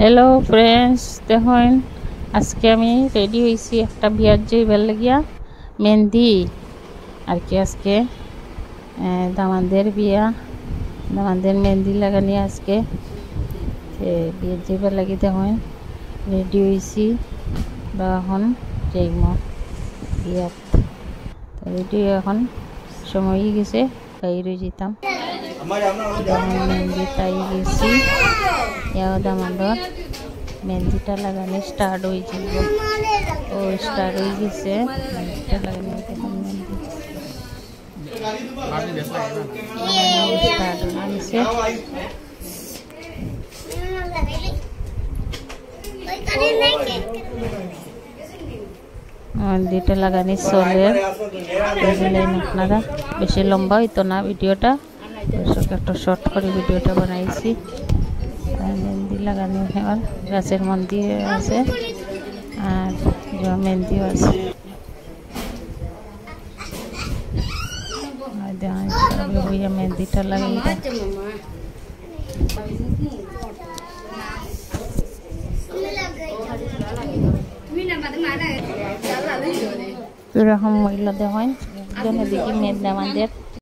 Hello friends, দেখুন আজকে আমি রেডি হয়েছি একটা বিয়ার যাইবার লাগিয়া মেহেন্দি আর কি। আজকে দামানদের বিয়া, দামানদের মেহেন্দি লাগানি আজকে বিয়ার যাইবার লাগি। দেখুন রেডি হয়েছি, এখন যাইম বিয়াত। তো রেডি এখন সময় গেছে, বাইরে যেতাম। মেহেন্দি তাই গেছি, দামানদর মেহেন্দিটা লাগানো স্টার্ট হয়ে যাব। ও স্টার্ট হয়ে গেছে মেহেন্দিটা লাগানো। দেখুন মেহেন্দি স্টার্ট হয়ে গেছে। মেহেন্দিটা লাগানি চলে, বুঝলেন আপনারা। বেশি লম্বা হইতো না ভিডিওটা, একটা শর্ট করে ভিডিওটা বানাইছি। মেহেন্দি লাগানো হল, গাছের মন্দির আছে আর মেহেন্দিও আছে। মেহেন্দিটা লাগাই এরকম মহিলা দেখেন, দেখি মেয়েদের আমাদের